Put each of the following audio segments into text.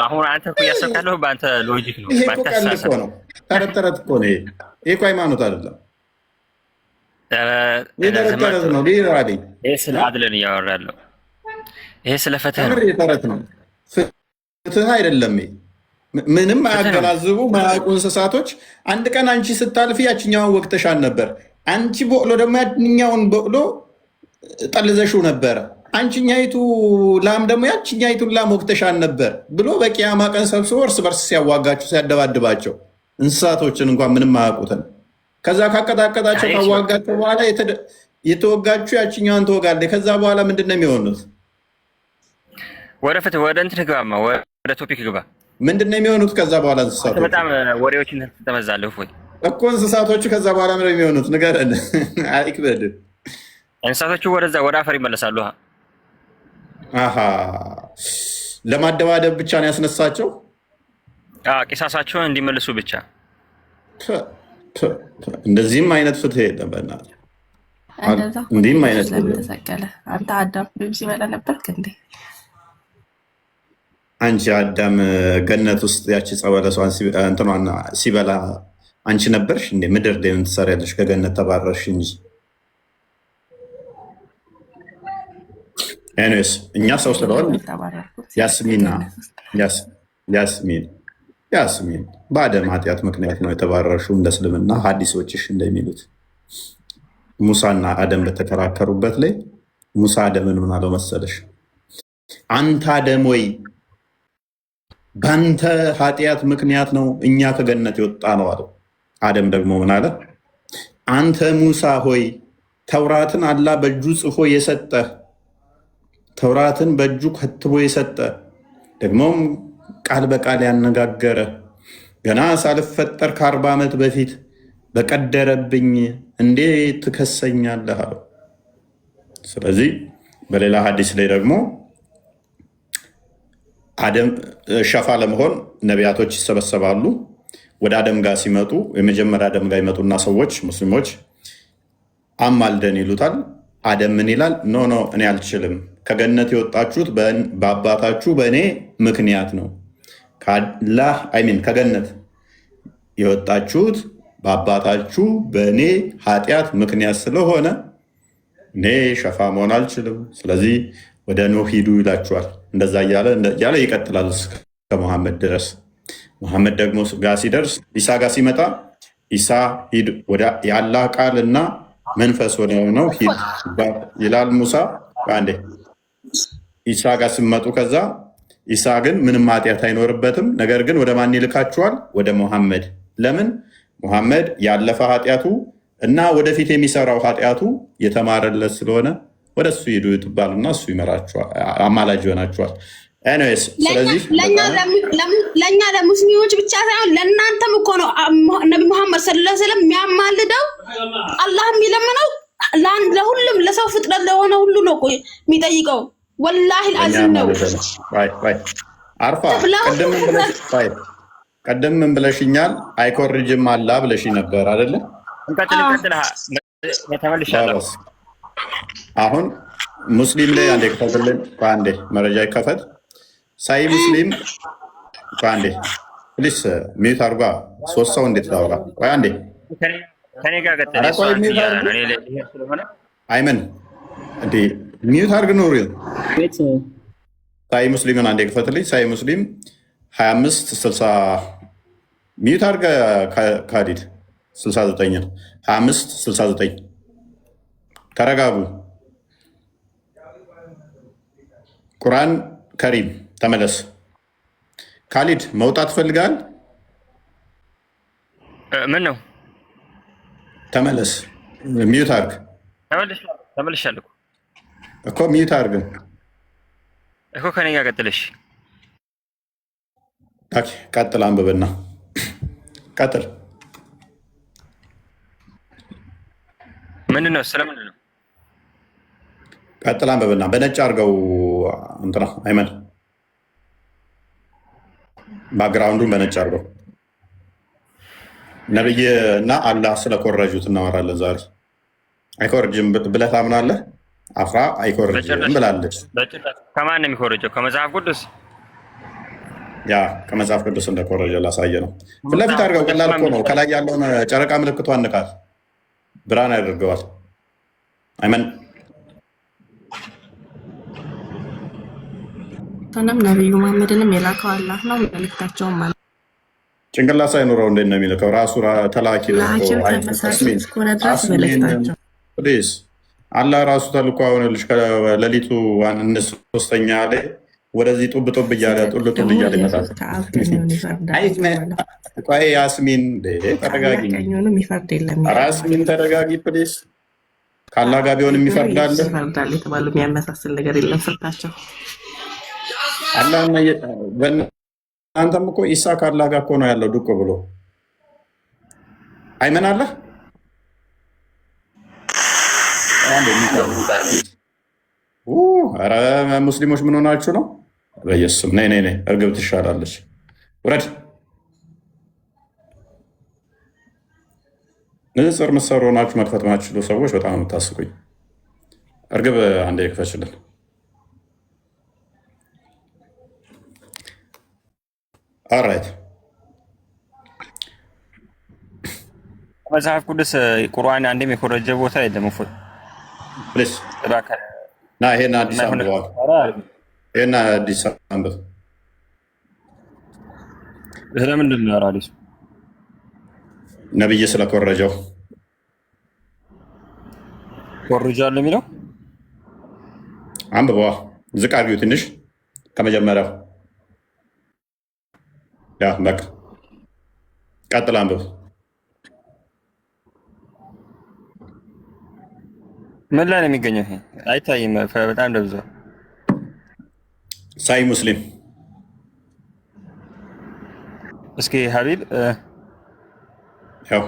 አሁን አንተ እኮ እያሰብካለሁ በአንተ ሎጂክ ነው። ይሄ እኮ በአንተ ቀልድ እኮ አስተሳሰብ ነው። ተረት ተረት እኮ ነው። ይሄ እኮ ሃይማኖት አይደለም። የተረት ተረት ነው። ሊራዲ ይሄ ስለ አድለን እያወራለሁ። ይሄ ስለ ፍትህ ነው። የተረት ነው። ፍትህ አይደለም። ምንም አያገናዝቡ ማያውቁ እንስሳቶች። አንድ ቀን አንቺ ስታልፊ ያችኛውን ወቅተሻል ነበር። አንቺ በቅሎ ደግሞ ያችኛውን በቅሎ ጠልዘሽው ነበረ። አንቺኛይቱ ላም ደግሞ ያችኛይቱን ላም ወቅተሻል ነበር ብሎ በቂያማ ቀን ሰብስቦ እርስ በርስ ሲያዋጋቸው ሲያደባድባቸው እንስሳቶችን እንኳን ምንም አያውቁትን ከዛ ካቀጣቀጣቸው ካዋጋቸው በኋላ የተወጋችሁ ያችኛዋን ትወጋለች። ከዛ በኋላ ምንድን ነው የሚሆኑት? ወደ ፍትህ ወደ እንትን ግባማ፣ ወደ ቶፒክ ግባ። ምንድን ነው የሚሆኑት ከዛ በኋላ? እንስሳቶች በጣም ወሬዎችን ትጠመዛለህ ወይ እኮ እንስሳቶቹ ከዛ በኋላ ምንድን ነው የሚሆኑት? ንገረን። አይክበድ። እንስሳቶቹ ወደዛ ወደ አፈር ይመለሳሉ። አሃ ለማደባደብ ብቻ ነው ያስነሳቸው። ቂሳሳቸውን እንዲመልሱ ብቻ። እንደዚህም አይነት ፍትህ የለም። በእናትህ እንዲህም አይነት ተሰቀለ። አንተ አዳም ሲበላ ነበርክ እንዴ? አንቺ አዳም ገነት ውስጥ ያቺ ጸበለሷን እንትኗን ሲበላ አንቺ ነበርሽ እንዴ? ምድር ላይ ምን ትሰሪያለሽ? ከገነት ተባረርሽ እንጂ። ኤኒዌይስ እኛ ሰው ስለሆን ያስሚን በአደም ኃጢአት ምክንያት ነው የተባረርሽው እንደ እስልምና ሀዲሶችሽ እንደሚሉት። ሙሳና አደም በተከራከሩበት ላይ ሙሳ አደምን ምን አለው መሰለሽ? አንተ አደም ወይ በአንተ ኃጢአት ምክንያት ነው እኛ ከገነት የወጣ ነው አለው። አደም ደግሞ ምን አለ? አንተ ሙሳ ሆይ ተውራትን አላህ በእጁ ጽፎ የሰጠ ተውራትን በእጁ ከትቦ የሰጠ ደግሞም ቃል በቃል ያነጋገረ ገና ሳልፈጠር ከ40 ዓመት በፊት በቀደረብኝ እንዴት ትከሰኛለህ አለው። ስለዚህ በሌላ ሀዲስ ላይ ደግሞ አደም ሸፋ ለመሆን ነቢያቶች ይሰበሰባሉ። ወደ አደም ጋር ሲመጡ የመጀመሪያ አደም ጋር ይመጡና ሰዎች ሙስሊሞች አማልደን ይሉታል። አደም ምን ይላል? ኖ እኔ አልችልም። ከገነት የወጣችሁት በአባታችሁ በእኔ ምክንያት ነው። ከገነት የወጣችሁት በአባታችሁ በእኔ ኃጢአት ምክንያት ስለሆነ እኔ ሸፋ መሆን አልችልም። ስለዚህ ወደ ኖህ ሂዱ ይላችኋል። እንደዛ እያለ ይቀጥላል እስከ መሐመድ ድረስ። መሐመድ ደግሞ ጋር ሲደርስ ኢሳ ጋር ሲመጣ ኢሳ ሂድ ወደ የአላህ ቃል እና መንፈስ ወደ ሆነው ሂድ ይላል ሙሳ። አንዴ ኢሳ ጋር ሲመጡ ከዛ ኢሳ ግን ምንም ኃጢአት አይኖርበትም። ነገር ግን ወደ ማን ይልካችኋል? ወደ ሙሐመድ። ለምን? ሙሐመድ ያለፈ ኃጢአቱ እና ወደፊት የሚሰራው ኃጢአቱ የተማረለት ስለሆነ ወደ እሱ ሂዱ ትባሉና እሱ ይመራችኋል፣ አማላጅ ይሆናችኋል። ኤኒዌይስ ስለዚህ ለእኛ ለሙስሊሞች ብቻ ሳይሆን ለእናንተም እኮ ነው ነቢ ሙሐመድ ሰለላሁ ዐለይሂ ወሰለም የሚያማልደው። አላህ የሚለምነው ለሁሉም ለሰው ፍጥረት ለሆነ ሁሉ ነው እኮ የሚጠይቀው። ወላሂ አልዓዚም ነው። አርፋ ቀደም ምን ብለሽኛል? አይኮርጅም አላህ ብለሽኝ ነበር አይደለ? አሁን ሙስሊም ላይ አንዴ ክፈትልን። አንዴ መረጃ ይከፈት። ሳይ ሙስሊም አንዴ ፕሊስ ሚዩት አርጓ። 3 ሰው እንዴት ላውራ? ቆይ አንዴ አይመን እንዴ ሚዩት አርግ ኑሪ። ሳይ ሙስሊምን አንዴ ክፈትልኝ። ሳይ ሙስሊም 2560 ሚዩት አርገ ካዲድ 69 2569 ተረጋጉ። ቁርአን ከሪም ተመለስ። ካሊድ መውጣት ፈልጋል? ምን ነው? ተመለስ። ሚዩት አርግ። ተመልሻለሁ እኮ ሚዩት አርግ እኮ ከኔ ጋር ቀጥለሽ። ቀጥል፣ አንብብና ቀጥል። ምንድን ነው? ስለምንድን ነው? ቀጥል፣ አንብብና በነጭ አርገው። እንትና አይመን ባክግራውንዱን በነጭ አርገው። ነብይ እና አላህ ስለኮረጁት እናወራለን ዛሬ። አይኮርጅም ብለህ ታምናለህ? አፍራ አይኮርጅም ብላለች። ከማን ነው የሚኮረጀው? ከመጽሐፍ ቅዱስ ያ ከመጽሐፍ ቅዱስ እንደኮረጀ ላሳየ ነው። ፊት ለፊት አድርገው። ቀላል እኮ ነው። ከላይ ያለውን ጨረቃ ምልክቷን ንካት፣ ብርሃን ያደርገዋል። አይመን ተነም ነብዩ መሐመድንም የላከው አላህ ነው። መልእክታቸውም ማለት ጭንቅላት ሳይኖረው እንዴት ነው የሚልከው? ራሱ ተላኪ ነው። አላህ ራሱ ተልኮ አሁን ልጅ ከሌሊቱ 3ኛ ላይ ወደዚህ ጡብ ጡብ እያለ ጡል ጡል እያለ ይመጣል። ቆይ ያስሚን ተረጋጊ፣ ያስሚን ተረጋጊ ፕሊስ። ከአላህ ጋር ቢሆን የሚፈርዳል የተባሉ የሚያመሳስል ነገር የለም ፍርዳቸው። አንተም እኮ ኢሳ ከአላህ ጋር እኮ ነው ያለው ዱቅ ብሎ። አይመን አለ ኧረ ሙስሊሞች ምን ሆናችሁ ነው? በኢየሱስም ነይ ነይ ነይ፣ እርግብ ትሻላለች። ውረድ። ንጽር ምሰሩ ሆናችሁ መክፈት ማትችሉ ሰዎች በጣም የምታስቁኝ። እርግብ አንዴ ክፈችልን። ኦራይት መጽሐፍ ቅዱስ ቁርአን አንዴም የኮረጀ ቦታ የለም። ፕሊስ ና ይሄን አዲስ አንብበዋል። ይሄን አዲስ አንብብ። ስለምንድን ነው አዲስ? ነብይ ስለኮረጀው ኮርጃለሁ የሚለው አንብበዋ። ዝቅ አድርጊው ትንሽ ከመጀመሪያው። ያ በቃ ቀጥል፣ አንብብ። ምን ላይ ነው የሚገኘው? ይሄ አይታይም፣ በጣም ደብዟል። ሳይ ሙስሊም። እስኪ ሀቢብ ያው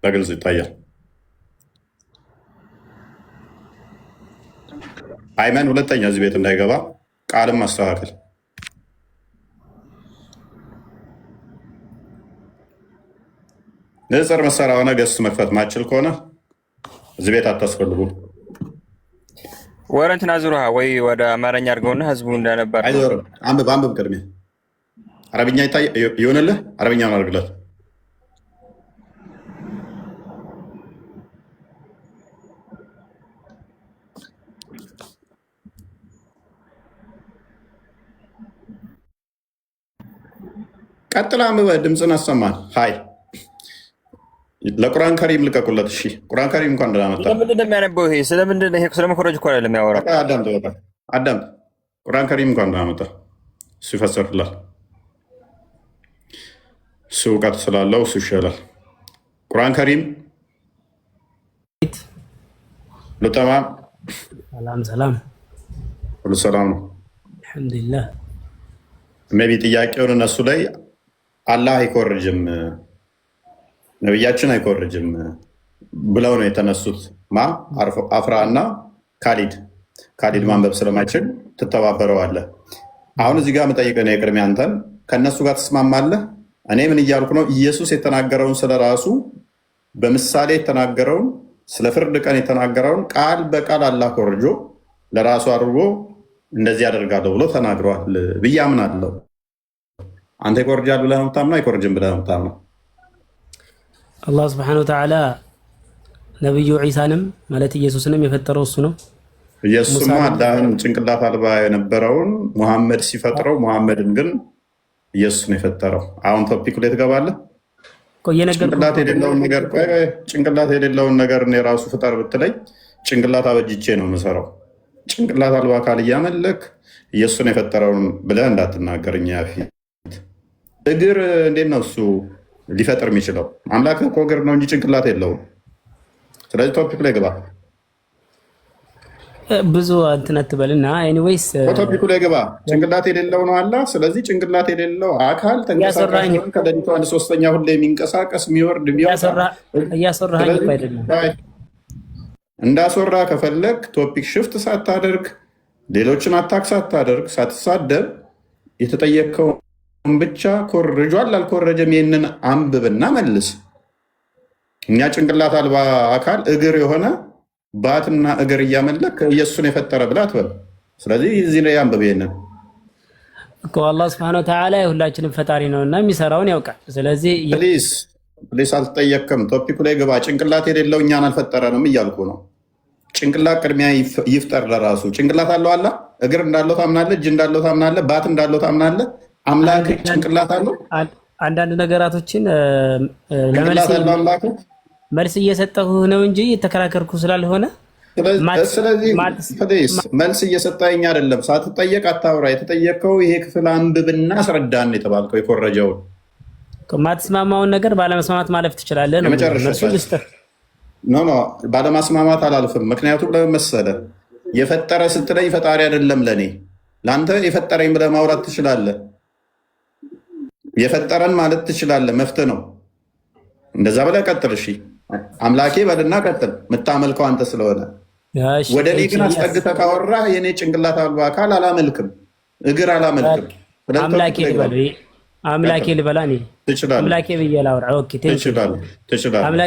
በግልጽ ይታያል። አይመን ሁለተኛ እዚህ ቤት እንዳይገባ ቃልም ማስተካከል። ንጽር መሰራ ሆነ ገስ መክፈት ማችል ከሆነ እዚህ ቤት አታስፈልጉ። ወረ እንትን አዙሩሃ ወይ ወደ አማርኛ አድርገውና ህዝቡ እንደነበር አይዞርም። አንብብ አንብብ። ቅድሜ አረብኛ ይሆንልህ። አረብኛውን አድርግለት። ቀጥላ አንብበ ድምፅን አሰማን። ሀይ ለቁርአን ከሪም ልቀቁለት። እሺ ቁርአን ከሪም እንኳን እንደናመጣ ስለምንድን ነው የሚያነበው? ይሄ ስለምንድን ነው? ይሄ ስለመኮረጅ እኮ አይደለም የሚያወራው። አዳምጥ። ቁርአን ከሪም እንኳን እንደናመጣ እሱ ይፈሰርላል። እሱ እውቀት ስላለው እሱ ይሻላል። ቁርአን ከሪም ሁሉ ተማም። ሰላም ሰላም፣ ሁሉ ሰላም ነው አልሐምዱሊላህ። ሜቢ ጥያቄውን እነሱ ላይ አላህ አይኮርጅም ነብያችን አይኮርጅም ብለው ነው የተነሱት። አፍራ እና ካሊድ ማንበብ ስለማይችል ትተባበረዋለህ። አሁን እዚህ ጋር የምጠይቅህ ነው የቅድሚያ አንተን ከእነሱ ጋር ትስማማለህ? እኔ ምን እያልኩ ነው? ኢየሱስ የተናገረውን ስለ ራሱ በምሳሌ የተናገረውን ስለ ፍርድ ቀን የተናገረውን ቃል በቃል አላህ ኮርጆ ለራሱ አድርጎ እንደዚህ ያደርጋለሁ ብሎ ተናግረዋል ብዬ አምናለሁ። አንተ ይኮርጃል ብለህ ነው የምታምነው? አይኮርጅም ብለህ ነው የምታምነው? አላህ ስብሐነሁ ወተዓላ ነብዩ ዒሳንም ማለት ኢየሱስንም የፈጠረው እሱ ነው። ኢየሱስማ አዳም ጭንቅላት አልባ የነበረውን ሙሐመድ ሲፈጥረው፣ ሙሐመድን ግን ኢየሱስ ነው የፈጠረው። አሁን ቶፒክ ላይ ትገባለህ። ጭንቅላት የሌለውን ነገር እኔ ራሱ ፍጠር ብትለኝ ጭንቅላት አበጅቼ ነው የምሰራው። ጭንቅላት አልባ አካል እያመለክ ኢየሱስን የፈጠረውን ብለህ እንዳትናገርኝ። ያፊት እግር እንዴት ነው እሱ ሊፈጥር የሚችለው? አምላክ እኮ እግር ነው እንጂ ጭንቅላት የለውም። ስለዚህ ቶፒክ ላይ ግባ። ብዙ እንትን አትበልና ኤኒዌይስ ቶፒኩ ላይ ግባ። ጭንቅላት የሌለው ነው አላህ። ስለዚህ ጭንቅላት የሌለው አካል ተንቀሳቃሽ ከሌሊቱ 1/3 ሁሌ የሚንቀሳቀስ የሚወርድ እያሰራኸኝ አይደለም። እንዳስወራ ከፈለግ ቶፒክ ሽፍት ሳታደርግ ሌሎችን አታክ ሳታደርግ ሳትሳደብ የተጠየቀውን ብቻ ኮርጇል አልኮረጀም ይህንን አንብብና መልስ። እኛ ጭንቅላት አልባ አካል እግር የሆነ ባትና እግር እያመለክ ኢየሱስን የፈጠረ ብላ አትበል። ስለዚህ እዚህ ላይ አንብብ ይሄንን። እኮ አላህ Subhanahu Wa Ta'ala የሁላችንም ፈጣሪ ነውና የሚሰራውን ያውቃል። ስለዚህ ፕሊስ አልተጠየቅክም። ቶፒኩ ላይ ግባ። ጭንቅላት የሌለው እኛን አልፈጠረንም እያልኩ ነው። ጭንቅላት ቅድሚያ ይፍጠር ለራሱ። ጭንቅላት አለው አላ እግር እንዳለው ታምናለህ፣ እጅ እንዳለው ታምናለህ፣ ባት እንዳለው ታምናለህ። አምላክ ጭንቅላት አለው። አንዳንድ ነገራቶችን መልስ እየሰጠሁ ነው እንጂ የተከራከርኩ ስላልሆነ ስለዚህ መልስ እየሰጠኝ አይደለም። ሳትጠየቅ አታውራ። የተጠየቀው ይሄ ክፍል አንብብና አስረዳን የተባልከው የኮረጃውን ማትስማማውን ነገር ባለመስማማት ማለፍ ትችላለህ ነው። ኖ ባለማስማማት አላልፍም። ምክንያቱም ለምን መሰለህ? የፈጠረ ስትለኝ ፈጣሪ አይደለም ለእኔ። ለአንተ የፈጠረኝ ብለህ ማውራት ትችላለህ። የፈጠረን ማለት ትችላለህ። መፍትህ ነው። እንደዛ ብለህ ቀጥል። እሺ አምላኬ በልና ቀጥል። የምታመልከው አንተ ስለሆነ ወደ እኔ ግን አስጠግተህ ካወራህ የእኔ ጭንቅላት አልባ አካል አላመልክም፣ እግር አላመልክም። አምላኬ ልበላ እኔ ትችላለህ። አምላኬ ብዬ ላውራ። ኦኬ ትችላለህ።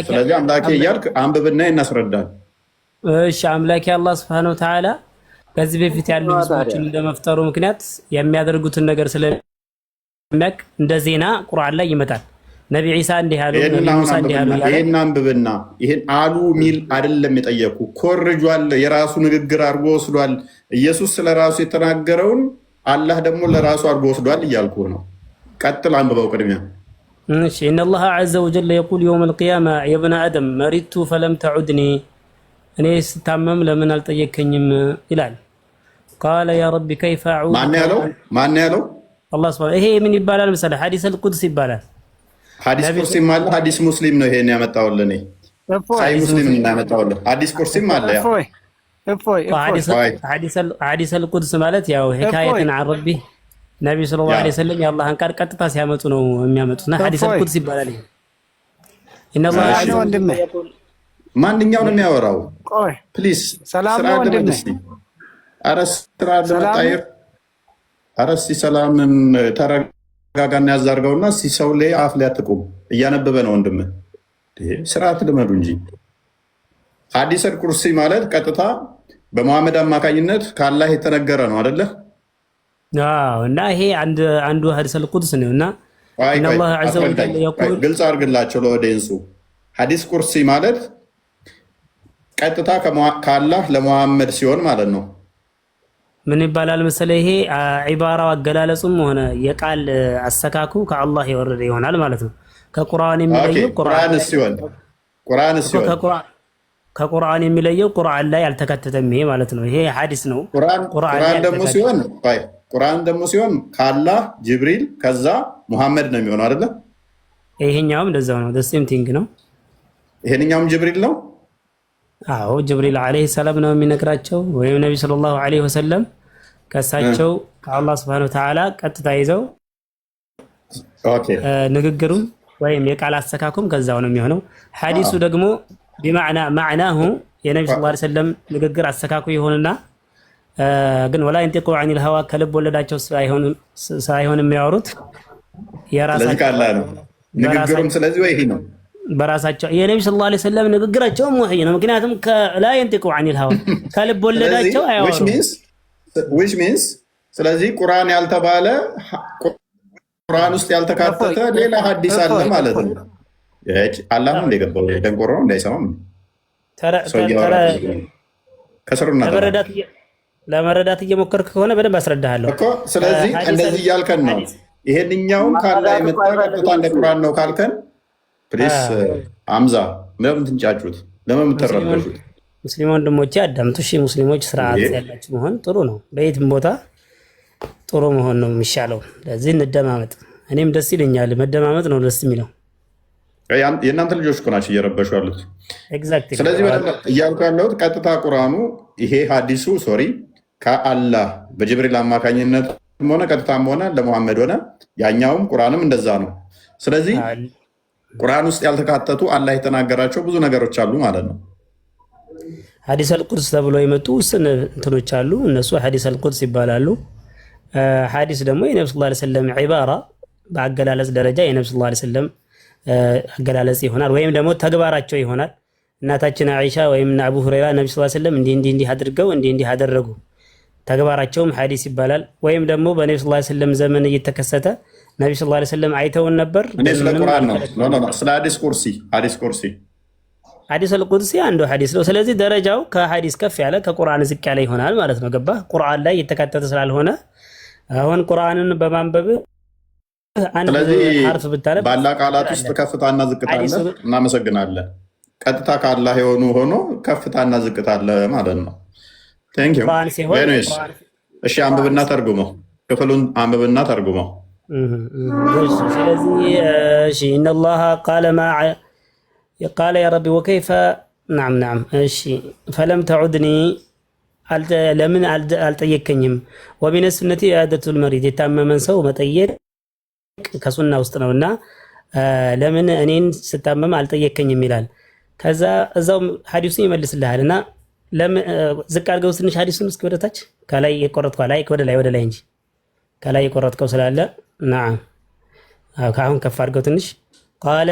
ስለዚህ አምላኬ እያልክ አንብብና እናስረዳል። እሺ አምላኬ አላህ Subhanahu Wa Ta'ala ከዚህ በፊት ያሉ ህዝቦችን እንደመፍጠሩ ምክንያት የሚያደርጉትን ነገር ስለሚያውቅ እንደ ዜና ቁርአን ላይ ይመጣል። ነቢ ዒሳ እንዲህ ያሉ፣ ነቢ ሙሳ እንዲህ ያሉ። ይሄን አንብብና ይሄን አሉ ሚል አይደለም የጠየቁ። ኮርጇል። የራሱ ንግግር አድርጎ ወስዷል። ኢየሱስ ስለራሱ የተናገረውን አላህ ደግሞ ለራሱ አድርጎ ወስዷል እያልኩ ነው። ቀጥል አንብበው ቅድሚያ። እሺ ኢነላህ ዐዘ ወጀል የቁል የውም አልቂያማ የብነ አደም መሪቱ ፈለም ተዑድኒ፣ እኔ ስታመም ለምን አልጠየከኝም ይላል። ቃለ ያ ረቢ ከይፈ አዑድ። ማን ያለው? አላህ ሱብሓነሁ። ይሄ ምን ይባላል መሰለህ? ሐዲስ አልቁድስ ይባላል። ሐዲስ ቁርሲም አለ። ሐዲስ ሙስሊም ነው ይሄን ያመጣውልህ። እኔ ሳይ ሙስሊም ነው ያመጣውልህ። ሐዲስ ቁርሲም አለ። ያ ሐዲስ አልቁድስ ማለት ያው ሂካየትን ዐን ረቢ ነብዩ ሰለላሁ ዐለይሂ ወሰለም የአላህን ቃል ቀጥታ ሲያመጡ ነው የሚያመጡና ሐዲስ አልቁድስ ይባላል። ኢነላህ ዐዘ ወጀል ማንኛው ነው የሚያወራው? ፕሊዝ ሰላም ነው ወንድሜ። አረስ ስራ ለማጣየር አረስ ሰላምን ተረጋጋና ያዛርገውና ሲሰው ላይ አፍ ላይ አትቁም። እያነበበ ነው ወንድሜ። ስርዓት ልመዱ እንጂ ሐዲስ አልቁርሲ ማለት ቀጥታ በመሐመድ አማካኝነት ከአላህ የተነገረ ነው አይደለ? አዎ። እና ይሄ አንዱ ሐዲስ አልቁድስ ነውና ኢነላህ ዐዘ ወጀል የቁል ግልጽ አድርግላቸው ለኦዲየንሱ። ሐዲስ ቁርሲ ማለት ቀጥታ ከአላህ ለመሐመድ ሲሆን ማለት ነው። ምን ይባላል መሰለህ? ይሄ ዒባራው አገላለጹም ሆነ የቃል አሰካኩ ከአላህ የወረደ ይሆናል ማለት ነው። ከቁርአን የሚለየው ከቁርአን የሚለየው ቁርአን ላይ አልተከተተም ይሄ ማለት ነው። ይሄ ሐዲስ ነው። ቁርአን ደግሞ ሲሆን ከአላህ ጅብሪል ከዛ ሙሐመድ ነው የሚሆነው አይደለ? ይሄኛውም እንደዛው ነው። ደስም ቲንግ ነው። ይሄንኛውም ጅብሪል ነው። አዎ ጅብሪል አለይሂ ሰላም ነው የሚነግራቸው፣ ወይም ነብዩ ሰለላሁ ዐለይሂ ወሰለም ከሳቸው ከአላህ Subhanahu Wa Ta'ala ቀጥታ ይዘው ንግግሩም ወይም የቃል አሰካኩም ከዛው ነው የሚሆነው። ሐዲሱ ደግሞ بمعنى معناه የነብዩ ሰለላሁ ዐለይሂ ወሰለም ንግግር አሰካኩ ይሆንና ግን ወላ ينطق عن الهوى ከልብ ወለዳቸው ሳይሆን የሚያወሩት የራሳቸው ቃል ነው ንግግሩም። ስለዚህ ወይ ይሄ ነው በራሳቸው የነብዩ ሰለላሁ ዐለይሂ ወሰለም ንግግራቸው ወህይ ነው። ምክንያቱም ከላ ينطق عن الهوى ከልብ ወለዳቸው አያወሩም። which means ስለዚህ ቁርአን ያልተባለ ቁርአን ውስጥ ያልተካተተ ሌላ ሐዲስ አለ ማለት ነው። አላህ ነው እንደገባው ደንቆሮ እንዳይሰማም ከስሩና ለመረዳት እየሞከርክ ከሆነ በደንብ አስረዳሃለሁ እኮ። ስለዚህ እንደዚህ እያልከን ነው። ይሄንኛውም ካላህ የመጣ ቀጥታ እንደ ቁርአን ነው ካልከን ፕሊስ አምዛ ለምን ትንጫጩት? ለምን ተረበሹት? ሙስሊም ወንድሞቼ አዳምጡ እሺ። ሙስሊሞች ስርዓት ያላችሁ መሆን ጥሩ ነው። በየትም ቦታ ጥሩ መሆን ነው የሚሻለው። ለዚህ እንደማመጥ እኔም ደስ ይለኛል። መደማመጥ ነው ደስ የሚለው። የእናንተ ልጆች እኮ ናቸው እየረበሹ ያሉት። ኤግዛክትሊ። ስለዚህ እያልኩ ያለሁት ቀጥታ ቁርአኑ ይሄ ሐዲሱ ከአላህ በጅብሪል አማካኝነት ሆነ ቀጥታም ሆነ ለሙሐመድ ሆነ ያኛውም ቁርአንም እንደዛ ነው። ስለዚህ ቁርአን ውስጥ ያልተካተቱ አላህ የተናገራቸው ብዙ ነገሮች አሉ ማለት ነው። ሐዲስ አልቁድስ ተብሎ የመጡ ውስን እንትኖች አሉ። እነሱ ሐዲስ አልቁድስ ይባላሉ። ሐዲስ ደግሞ የነብዩ ሰለላሁ ዐለይሂ ወሰለም ዒባራ በአገላለጽ ደረጃ የነብዩ ሰለላሁ ዐለይሂ ወሰለም አገላለጽ ይሆናል፣ ወይም ደግሞ ተግባራቸው ይሆናል። እናታችን አይሻ ወይም አቡ ሁረይራ ነብዩ ሰለላሁ ዐለይሂ ወሰለም እንዲህ አድርገው እንዲህ አደረጉ ተግባራቸውም ሐዲስ ይባላል። ወይም ደግሞ በነብዩ ሰለላሁ ዐለይሂ ወሰለም ዘመን እየተከሰተ ነብዩ ሰለላሁ ዐለይሂ ወሰለም አይተውን ነበር። እኔ ስለ ቁርአን ነው ስለ ሐዲስ ቁርሲ ሐዲስ አልቁድሲ አንዱ ሐዲስ ነው። ስለዚህ ደረጃው ከሐዲስ ከፍ ያለ ከቁርአን ዝቅ ያለ ይሆናል ማለት ነው። ገባ? ቁርአን ላይ የተካተተ ስላልሆነ አሁን ቁርአንን በማንበብ አንድ ሐርፍ ብታረብ ባላ ቃላት ውስጥ ከፍታና ዝቅታ አለ። እናመሰግናለን። ቀጥታ ካላህ የሆኑ ሆኖ ከፍታና ዝቅታ አለ ማለት ነው። ቴንክ ዩ ቬኒስ። እሺ አንብብና ተርጉመው፣ ክፍሉን አንብብና ተርጉመው። ስለዚህ እሺ ኢነላህ ቃለ ያ ረቢ ወከይፈ ናም እሺ ፈለም ተዑድኒ ለምን አልጠየከኝም? ወሚነ ሱነቲ ኢዓደቱል መሪድ የታመመን ሰው መጠየቅ ከሱና ውስጥ ነውና ለምን እኔን ስታመም አልጠየከኝም ይላል። ከዛ እዛው ሐዲሱን ይመልስልሃል እና ዝቅ አድርገው ትንሽ ሐዲሱን እስኪ ወደታች ከላይ የቆረጥከው ላይ ወደ ላይ እንጂ ከላይ የቆረጥከው ስላለ ናም ካሁን ከፍ አድርገው ትንሽ ቃለ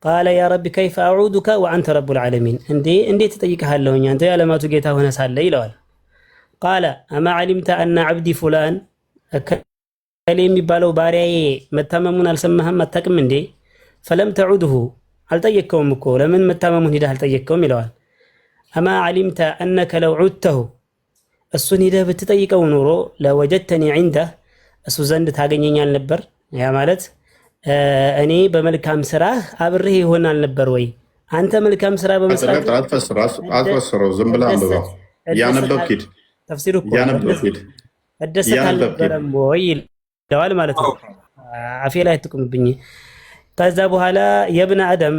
ቃለ ያ ረቢ ከይፈ አዑዱከ ወአንተ ረቡል ዓለሚን እንዴት እጠይቅሃለሁኝ አንተ የዓለማቱ ጌታ ሆነ ሳለ ይለዋል። ቃለ አማ ዓሊምተ አነ ዓብዲ ፉላን እከሌ የሚባለው ባሪያዬ መታመሙን አልሰማህም አታውቅም እንዴ? ፈለም ተዑድሁ አልጠየቅከውም እኮ ለምን መታመሙን ሂደህ አልጠየቅከውም ይለዋል። አማ ዓሊምተ አነከ ለው ዑድተሁ እሱን ሂደህ ብትጠይቀው ኑሮ ለወጀድተኒ ዒንደህ እሱ ዘንድ ታገኘኛል ነበር። ያ ማለት እኔ በመልካም ስራ አብሬህ ይሆናል ነበር ወይ? አንተ መልካም ስራ በመስራት አትፈስረው፣ ዝም ብለህ አንብበው። እያነበብክ ሂድ፣ ተፍሲሩ እኮ እደሰት አልነበረም ወይ ይለዋል ማለት ነው። አፌ ላይ አትቁምብኝ። ከዛ በኋላ የብነ አደም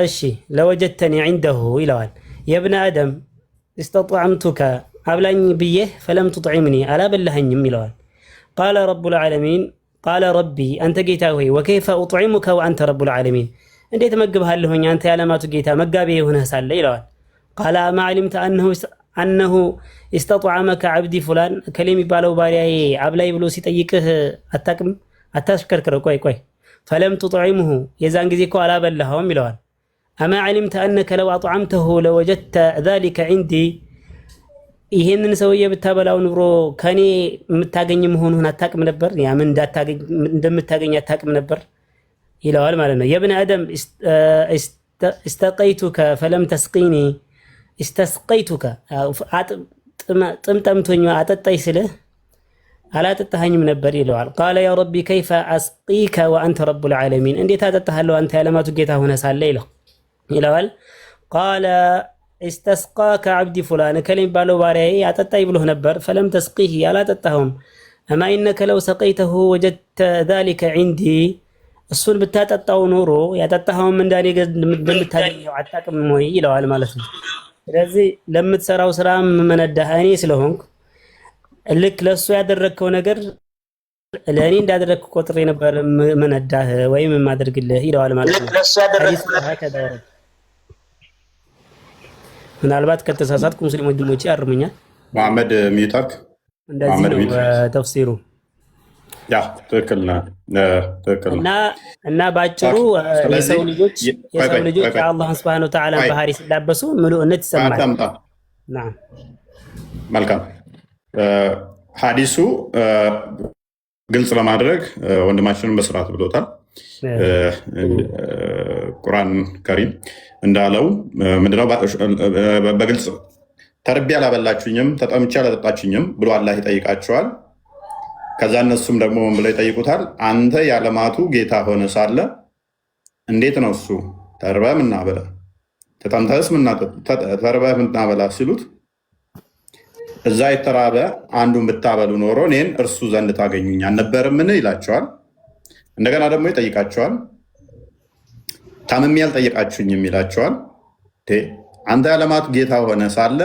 እሺ ለወጀድተኒ ዒንደሁ ይለዋል። የብነ አደም እስተጣዕምቱከ አብላኝ ብዬህ ፈለም ትጥዒምኒ አላበላኸኝም ይለዋል። ቃለ ረቡል ዓለሚን ቃለ ረቢ አንተ ጌታ ሆይ ወከይፈ ኡጥዒሙከ ወአንተ ረቡል ዓለሚን እንዴት መግብሃለሁኝ አንተ የዓለማቱ ጌታ መጋቢ የሆነህ ሳለ ይለዋል። ቃለ አማ ዓሊምተ አነሁ ኢስተጥዓመከ ዓብዲ ፉላን እከሌ የሚባለው ባሪያዬ አብላይ ብሎ ሲጠይቅህ አታቅም? አታሽከርክረው፣ ቆይ ፈለም ትጥዒምሁ የዛን ጊዜ እኮ አላበላኸውም ይለዋል። አማ ዓሊምተ አነከ ለው አጥዓምተሁ ለወጀድተ ዛሊከ ዒንዲ ይሄንን ሰውዬ ብታበላው ኑሮ ከኔ የምታገኝ መሆኑን አታቅም ነበር? ያምን እንደምታገኝ አታቅም ነበር ይለዋል ማለት ነው። የብነ አደም እስተቀይቱከ ፈለም ተስቂኒ እስተስቀይቱከ ጥምጠምቶኛ አጠጣኝ ስልህ አላጠጣኸኝም ነበር ይለዋል። ቃለ ያ ረቢ ከይፈ አስቂከ ወአንተ ረቡል ዓለሚን እንዴት አጠጣሃለሁ አንተ የዓለማቱ ጌታ ሆነ ሳለ ይለዋል። ቃለ استسقاك عبدي فلان كلم بالو باري አጠጣይ ብሎህ ነበር فلم تسقيه ያላጠጣኸውም اما انك لو سقيته وجدت ذلك عندي እሱን ብታጠጣው ኖሮ ያጠጣኸውም እንዳኔ እንደምታገኘው አጣቅም ወይ ይለዋል ማለት ነው። ስለዚህ ለምትሰራው ስራ መነዳህ እኔ ስለሆንኩ ልክ ለሱ ያደረከው ነገር ለኔ እንዳደረክ ቆጥሬ ነበር መነዳህ ወይም ማድረግልህ ይለዋል ማለት ነው። ምናልባት ከተሳሳትኩ ሙስሊም ወንድሞቼ ያርሙኛል። መሐመድ ሚታክ እንደዚህ ነው ተፍሲሩ። ያ ትክክል እና ባጭሩ የሰው ልጆች የአላህ Subhanahu Wa Ta'ala ባህሪ ሲላበሱ ምሉእነት ይሰማል። ናም መልካም ሐዲሱ ግልጽ ለማድረግ ወንድማችንን በስርዓት ብሎታል። ቁርአን ከሪም እንዳለው ምንድነው በግልጽ ተርቤ አላበላችሁኝም ተጠምቼ አላጠጣችሁኝም ብሎ አላህ ይጠይቃቸዋል። ከዛ እነሱም ደግሞ ምን ብለው ይጠይቁታል? አንተ የዓለማቱ ጌታ ሆነ ሳለ እንዴት ነው እሱ ተርበህ ምናበላ ተጠምተህስ ተርበህ ምናበላ ሲሉት እዛ የተራበ አንዱን ብታበሉ ኖሮ እኔን እርሱ ዘንድ ታገኙኝ አልነበረምን ይላቸዋል። እንደገና ደግሞ ይጠይቃቸዋል። ታምሜ አልጠየቃችሁኝም ይላቸዋል። አንተ የዓለማቱ ጌታ ሆነ ሳለ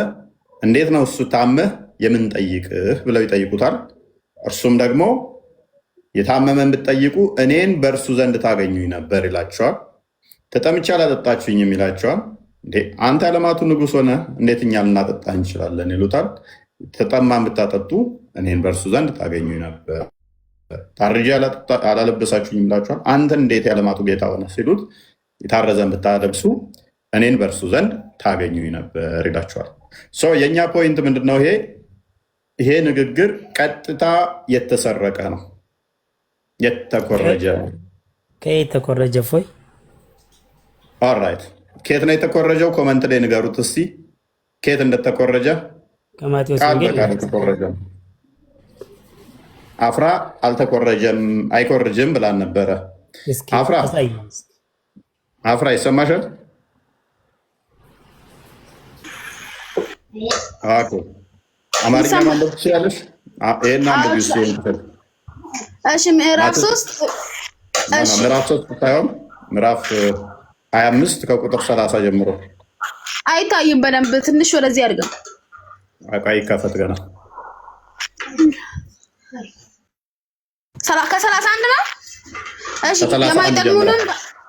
እንዴት ነው እሱ ታመህ የምንጠይቅህ ብለው ይጠይቁታል። እርሱም ደግሞ የታመመን ብትጠይቁ እኔን በእርሱ ዘንድ ታገኙኝ ነበር ይላቸዋል። ተጠምቼ አላጠጣችሁኝም ይላቸዋል። አንተ የዓለማቱ ንጉሥ ሆነ እንዴት እኛ ልናጠጣ እንችላለን ይሉታል። ተጠማን ብታጠጡ እኔን በእርሱ ዘንድ ታገኙኝ ነበር፣ ታርጄ አላለበሳችሁኝም ይላቸዋል። አንተን እንዴት የዓለማቱ ጌታ ሆነ ሲሉት የታረዘን ብታለብሱ እኔን በእርሱ ዘንድ ታገኙኝ ነበር ይላቸዋል። የእኛ ፖይንት ምንድነው? ይሄ ንግግር ቀጥታ የተሰረቀ ነው፣ የተኮረጀ ነው። ከየት ተኮረጀ? ፎይ ኦልራይት፣ ከየት ነው የተኮረጀው? ኮመንት ላይ ንገሩት እስቲ ከየት እንደተኮረጀ። ከማቴዎስ ቃል ወንጌል በቃል ተኮረጀ። አፍራ አልተኮረጀም አይኮርጅም ብላን ነበረ። አፍራ ይሰማሻል? አማርኛ ማንበብ ትችላለሽ? ይሄን አንብቢ እስቲ። እሺ ምዕራፍ 3 ምዕራፍ 3 ሳይሆን ምዕራፍ 25 ከቁጥር 30 ጀምሮ። አይታይም በደንብ ትንሽ ወደዚህ አድርገው። አቃይ ከፈት ገና ከ31 ነው። እሺ የማይጠቅሙንም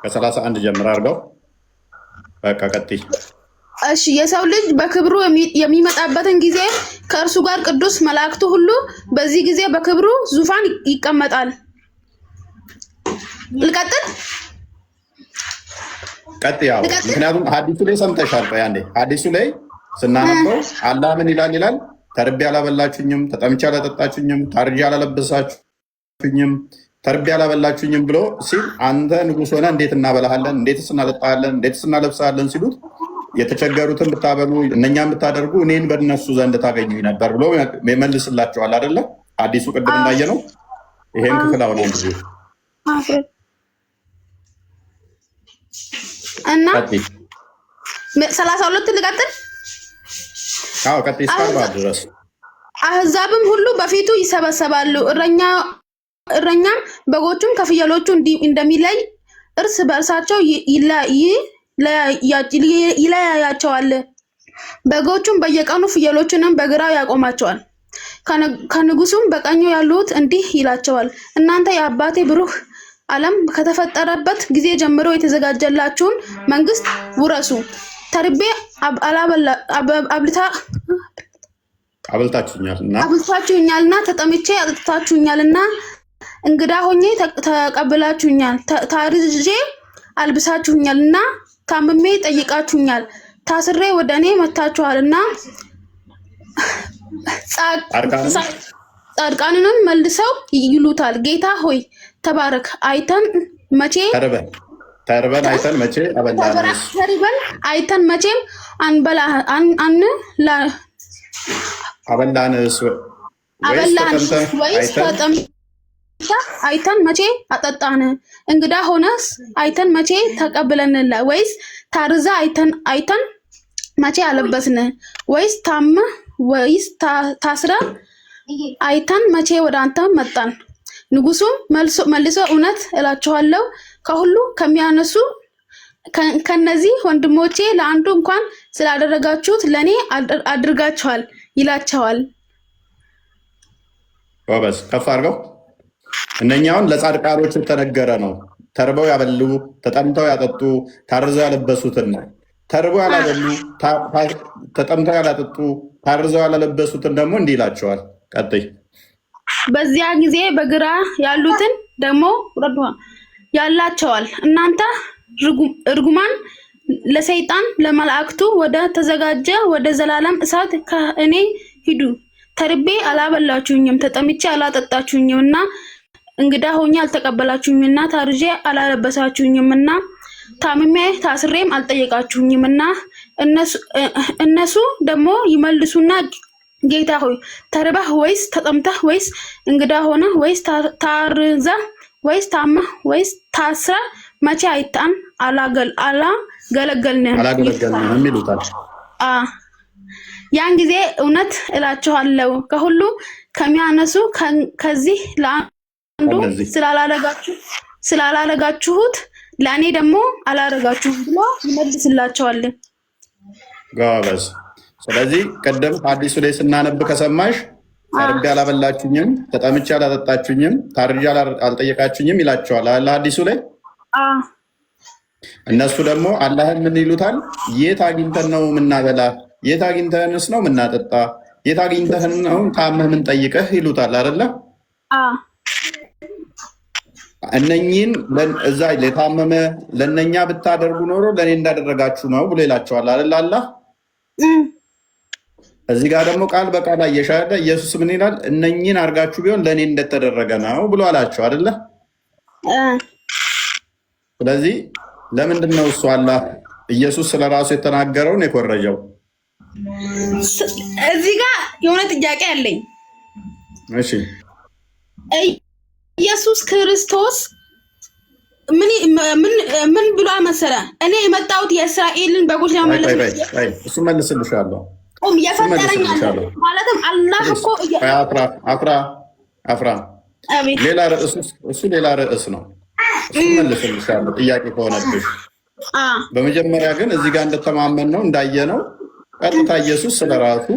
ከ31 ጀምሮ አድርገው። በቃ ቀጥይ። እሺ የሰው ልጅ በክብሩ የሚመጣበትን ጊዜ ከእርሱ ጋር ቅዱስ መላእክቱ ሁሉ በዚህ ጊዜ በክብሩ ዙፋን ይቀመጣል። ልቀጥል? ያው ምክንያቱም ሐዲሱ ላይ ሰምተሻል። ያንዴ ሐዲሱ ላይ ስናነበው አላህ ምን ይላል? ተርቤ አላበላችሁኝም፣ ተጠምቼ አላጠጣችሁኝም፣ ታርጄ አላለበሳችሁኝም፣ ተርቤ አላበላችሁኝም ብሎ ሲል አንተ ንጉሥ ሆነ እንዴት እናበላሃለን፣ እንዴትስ እናጠጣሃለን፣ እንዴትስ እናለብሳለን ሲሉት የተቸገሩትን ብታበሉ እነኛም ብታደርጉ እኔን በእነሱ ዘንድ ታገኙ ነበር ብሎ ይመልስላቸዋል። አይደለም አዲሱ ቅድም እንዳየ ነው። ይሄን ክፍል አሁን ጊዜ እና 32 ልቀጥል? አዎ ቀጥይ እስከ 40 ድረስ። አሕዛብም ሁሉ በፊቱ ይሰበሰባሉ፣ እረኛም በጎቹም ከፍየሎቹ እንደሚለይ እርስ በእርሳቸው ይለያያቸዋል። በጎቹም በየቀኑ ፍየሎቹንም በግራው ያቆማቸዋል። ከንጉሱም በቀኙ ያሉት እንዲህ ይላቸዋል፣ እናንተ የአባቴ ብሩህ ዓለም ከተፈጠረበት ጊዜ ጀምሮ የተዘጋጀላችሁን መንግስት ውረሱ። ተርቤ አብልታችሁኛልና፣ ተጠምቼ አጠጥታችሁኛልና፣ እንግዳ ሆኜ ተቀብላችሁኛል፣ ታርዤ አልብሳችሁኛልና፣ ታምሜ ጠይቃችሁኛል፣ ታስሬ ወደ እኔ መጥታችኋልና። ጻድቃንንም መልሰው ይሉታል፣ ጌታ ሆይ ተባረክ፣ አይተን መቼ ተርበን አይተን መቼ አበላንስ? ተርበን አይተን መቼም አበላንስ? ወይስ ተጠምተን አይተን መቼ አጠጣን? እንግዳ ሆነስ አይተን መቼ ተቀብለንላ? ወይስ ታርዛ አይተን መቼ አለበስን? ወይስ ታመ ወይስ ታስረ አይተን መቼ ወደ አንተ መጣን? ንጉሱም መልሶ እውነት እላችኋለሁ ከሁሉ ከሚያነሱ ከነዚህ ወንድሞቼ ለአንዱ እንኳን ስላደረጋችሁት ለኔ አድርጋችኋል ይላቸዋል። ወበስ ከፍ አድርገው። እነኛውን ለጻድቃኖች የተነገረ ነው። ተርበው ያበሉ፣ ተጠምተው ያጠጡ፣ ታርዘው ያለበሱትን ነው። ተርበው ያላበሉ፣ ተጠምተው ያላጠጡ፣ ታርዘው ያላለበሱትን ደግሞ እንዲህ ይላቸዋል። ቀጥይ። በዚያ ጊዜ በግራ ያሉትን ደግሞ ያላቸዋል፣ እናንተ እርጉማን ለሰይጣን ለመላእክቱ ወደ ተዘጋጀ ወደ ዘላለም እሳት ከእኔ ሂዱ። ተርቤ አላበላችሁኝም፣ ተጠምቼ አላጠጣችሁኝምና፣ እንግዳ ሆኜ አልተቀበላችሁኝምና፣ ታርዤ አላለበሳችሁኝምና፣ ታምሜ ታስሬም አልጠየቃችሁኝምና። እነሱ ደግሞ ይመልሱና ጌታ ሆይ ተርበህ ወይስ ተጠምተህ ወይስ እንግዳ ሆነ ወይስ ታርዘህ ወይስ ታመህ ወይስ ታስረ መቼ አይተን አላገለገልንም ይሉታል። ያን ጊዜ እውነት እላችኋለሁ ከሁሉ ከሚያነሱ ከዚህ ለአንዱ ስላላረጋችሁት ለእኔ ደግሞ አላረጋችሁም ብሎ ይመልስላቸዋል። ጎበዝ። ስለዚህ ቅድም አዲሱ ላይ ስናነብ ከሰማሽ ተርቤ አላበላችሁኝም፣ ተጠምቼ አላጠጣችሁኝም፣ ታርዤ አልጠየቃችሁኝም ይላቸዋል አለ አዲሱ ላይ። እነሱ ደግሞ አላህን ምን ይሉታል? የት አግኝተን ነው የምናበላ? የት አግኝተንስ ነው የምናጠጣ? የት አግኝተን ነው ታመህ ምን ጠይቀህ ይሉታል አይደለ? እነኚህን እዛ ለታመመ ለነኛ ብታደርጉ ኖሮ ለእኔ እንዳደረጋችሁ ነው ብሎ ይላቸዋል አይደል? አላህ እዚህ ጋር ደግሞ ቃል በቃል እየሻለ ኢየሱስ ምን ይላል? እነኚህን አድርጋችሁ ቢሆን ለእኔ እንደተደረገ ነው ብሎ አላቸው አይደለ? ስለዚህ ለምንድን ነው እሱ አላህ ኢየሱስ ስለራሱ የተናገረውን የኮረጀው? እዚህ ጋር የሆነ ጥያቄ አለኝ። እሺ ኢየሱስ ክርስቶስ ምን ብሎ መሰለ? እኔ የመጣሁት የእስራኤልን በጎች ለመመለስ እሱ መልስልሻለሁ። የፈጠረኝ ማለትም አላህ እኮ አፍራ ሌላ ርዕስ እሱ ሌላ ርዕስ ነው። እሱ መልስልሻለሁ ጥያቄ ከሆነብሽ። በመጀመሪያ ግን እዚህ ጋር እንደተማመን ነው እንዳየነው ቀጥታ ኢየሱስ ስለራሱ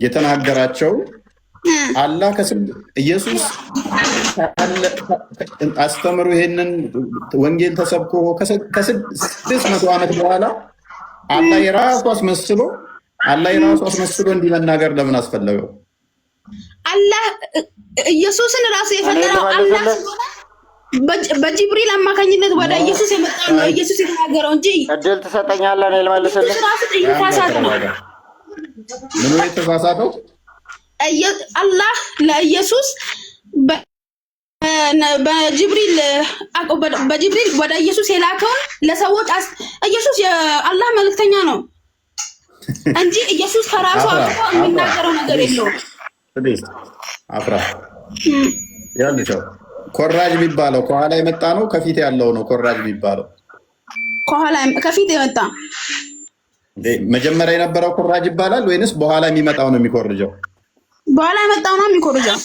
የተናገራቸው አላህ ኢየሱስ አስተምሩ ይሄንን ወንጌል ተሰብኮ ከ600 ዓመት በኋላ አላህ የራሱ አስመስሎ እንዲህ መናገር ለምን አስፈለገው? አላህ ኢየሱስን ራሱ የፈጠረው አላህ በጅብሪል አማካኝነት ወደ ኢየሱስ የመጣው ነው ኢየሱስ የተናገረው እንጂ እድል ትሰጠኛለህ እኔ ልመልስልህ። ምኑ የተሳሳተው? አላህ ለኢየሱስ በጅብሪል ወደ ኢየሱስ የላከውን ለሰዎች ኢየሱስ የአላህ መልእክተኛ ነው እንጂ ኢየሱስ ከራሱ አጥቶ የሚናገረው ነገር የለውም። አፍራ ያልሽው ኮራጅ የሚባለው ከኋላ የመጣ ነው ከፊት ያለው ነው? ኮራጅ የሚባለው ከፊት የመጣ መጀመሪያ የነበረው ኮራጅ ይባላል ወይንስ በኋላ የሚመጣው ነው የሚኮርጀው? በኋላ የመጣው ነው የሚኮርጀው።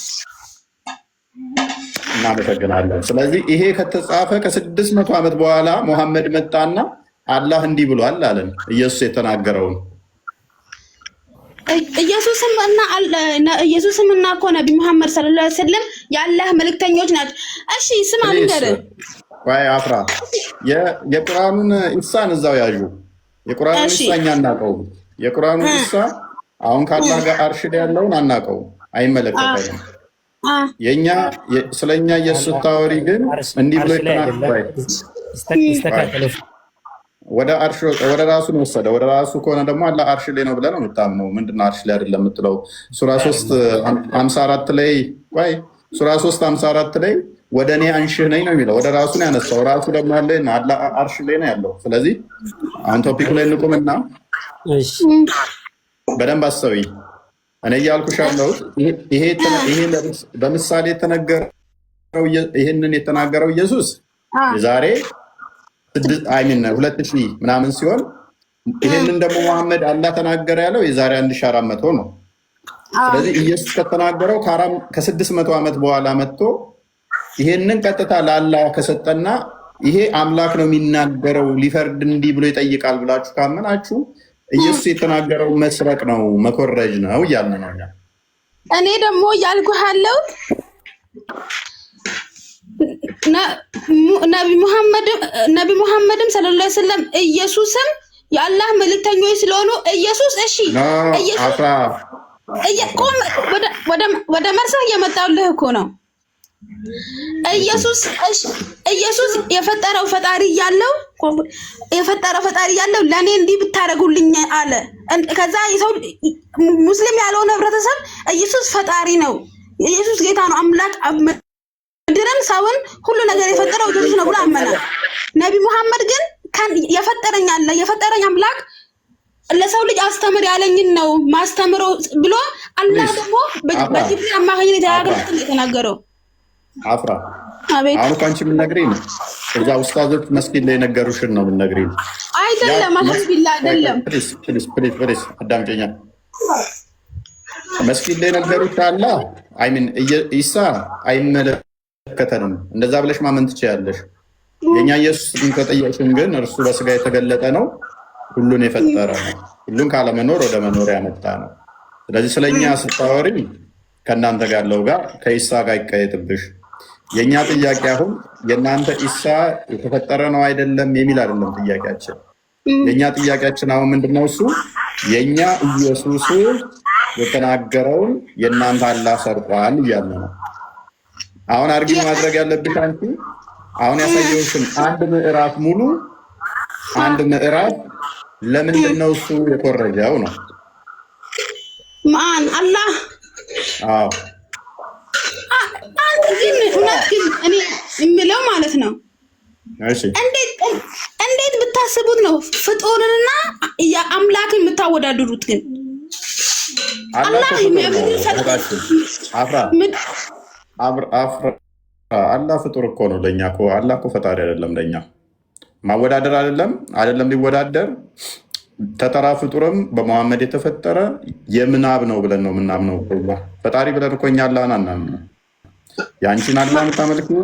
እናመሰግናለን። ስለዚህ ይሄ ከተጻፈ ከ600 ዓመት በኋላ ሙሐመድ መጣና አላህ እንዲህ ብሏል አለን። ኢየሱስ የተናገረውን ኢየሱስም እና እኮ ነቢ መሐመድ ሰለላሁ ዐለይሂ ወሰለም የአላህ መልእክተኞች ናቸው። እሺ ስማ ንገር ወይ አፍራ የቁርአኑን ኢሳን እዛው ያዡ። የቁርአኑን ኢሳ እኛ አናውቀውም። የቁርአኑን ኢሳ አሁን ከአላህ ጋር አርሽ ላይ ያለውን አናውቀውም፣ አይመለከተንም። የኛ ስለኛ ኢየሱስ ታወሪ ግን እንዲህ ብሎ ይስተካከለ ወደ አርሽ ወደ ራሱ ነው ወሰደ። ወደ ራሱ ከሆነ ደግሞ አላህ አርሽ ላይ ነው ብለህ ነው የምታምነው። ምንድነው አርሽ ላይ አይደለም የምትለው? ሱራ 3:54 ላይ ወይ ሱራ 3:54 ላይ ወደ እኔ አንሽህ ነኝ ነው የሚለው። ወደ ራሱ ነው ያነሳው። ራሱ ደግሞ ያለ አላህ አርሽ ላይ ነው ያለው። ስለዚህ አሁን ቶፒክ ላይ እንቁምና በደንብ አስተውይ። እኔ እያልኩሽ ያለሁት ይሄ በምሳሌ የተነገረው ይሄንን የተናገረው ኢየሱስ የዛሬ 2000 ምናምን ሲሆን ይሄንን ደግሞ መሐመድ አላህ ተናገረ ያለው የዛሬ 1400 ነው። ስለዚህ ኢየሱስ ከተናገረው ከ600 ዓመት በኋላ መጥቶ ይሄንን ቀጥታ ለአላህ ከሰጠና ይሄ አምላክ ነው የሚናገረው ሊፈርድ እንዲህ ብሎ ይጠይቃል ብላችሁ ካመናችሁ ኢየሱስ የተናገረው መስረቅ ነው መኮረጅ ነው እያልን ነው። እኔ ደግሞ እያልኩህ ያለው ነቢ ሙሐመድም ሰለላሁ ዐለይሂ ወሰለም ኢየሱስም የአላህ መልእክተኞች ስለሆኑ ኢየሱስ ወደ መርሳህ እየመጣሁልህ እኮ ነው። ኢየሱስ የፈጠረው ፈጣሪ ያለው ለኔ እንዲህ ብታረጉልኝ አለ። ከዛ የሰው ሙስሊም ያልሆነ ህብረተሰብ ኢየሱስ ፈጣሪ ነው፣ ኢየሱስ ጌታ ነው፣ አምላክ ምድርን ሰውን ሁሉ ነገር የፈጠረው ኢየሱስ ነው ብሎ አመነ። ነቢ መሐመድ ግን የፈጠረኝ አምላክ ለሰው ልጅ አስተምር ያለኝን ነው ማስተምረው ብሎ አላህ ደግሞ በጅብሪል አማካኝነት የተናገረው። አፍራ አሁን ከአንቺ የምንነግሪኝ ነው እዛ ኡስታዞች መስጊድ ላይ የነገሩሽን ነው የምንነግሪኝ አይደለም። አልሐምዱሊላህ አይደለም። ፕሊዝ አዳምጪኝ። መስጊድ ላይ የነገሩት አላህ ኢሳ አይመለከተንም እንደዛ ብለሽ ማመን ትችያለሽ። የኛ ኢየሱስን ከጠየቅሽን ግን እርሱ በስጋ የተገለጠ ነው፣ ሁሉን የፈጠረ ነው፣ ሁሉን ካለመኖር ወደ መኖር ያመጣ ነው። ስለዚህ ስለኛ ስታወሪ ከእናንተ ጋር ያለው ጋር ከኢሳ ጋር ይቀየጥብሽ። የእኛ ጥያቄ አሁን የእናንተ ኢሳ የተፈጠረ ነው አይደለም የሚል አይደለም ጥያቄያችን። የእኛ ጥያቄያችን አሁን ምንድነው? እሱ የእኛ ኢየሱስ የተናገረውን የእናንተ አላህ ሰርቋል እያለ ነው። አሁን አርጊ ማድረግ ያለብሽ አንቺ አሁን ያሳየውሽን አንድ ምዕራፍ ሙሉ ለምንድን ነው እሱ የኮረጀው ነው። ማን አላህ አዎ ግን እውነት ግን እኔ የምለው ማለት ነው እሺ እንዴት ብታስቡት ነው ፍጡርንና አምላክን የምታወዳድሩት? ግን አላህ የሚያምር አላህ ፍጡር እኮ ነው ለኛ እኮ አላህ እኮ ፈጣሪ አይደለም ለኛ ማወዳደር አይደለም ሊወዳደር ተተራ ፍጡርም በመሐመድ የተፈጠረ የምናብ ነው ብለን ነው የምናምነው። ፈጣሪ ብለን እኮ እኛ አላህን አናምነው። ያንቺን አላህ የምታመልኪው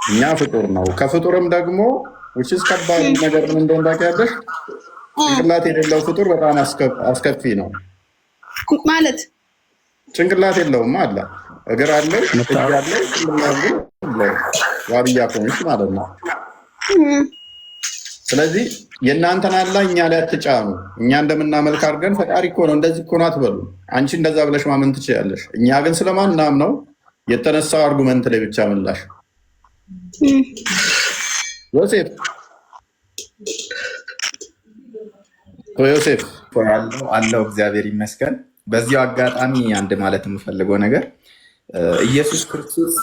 እኛ ፍጡር ነው። ከፍጡርም ደግሞ ውጭስ ከባድ ነገር ምን እንደሆነ ታውቂያለሽ? ጭንቅላት የሌለው ፍጡር በጣም አስከፊ ነው ማለት ጭንቅላት የለውም አለ እግር አለው ዋብያ ኮንሽ ማለት ነው። ስለዚህ የእናንተን አላህ እኛ ላይ አትጫኑ። እኛ እንደምናመልክ አድርገን ፈጣሪ እኮ ነው እንደዚህ እኮ ነው አትበሉ። አንቺ እንደዛ ብለሽ ማመን ትችያለሽ። እኛ ግን ስለማናም ነው የተነሳው አርጉመንት ላይ ብቻ ምላሽ። ዮሴፍ አለው እግዚአብሔር ይመስገን። በዚያው አጋጣሚ አንድ ማለት የምፈልገው ነገር ኢየሱስ ክርስቶስ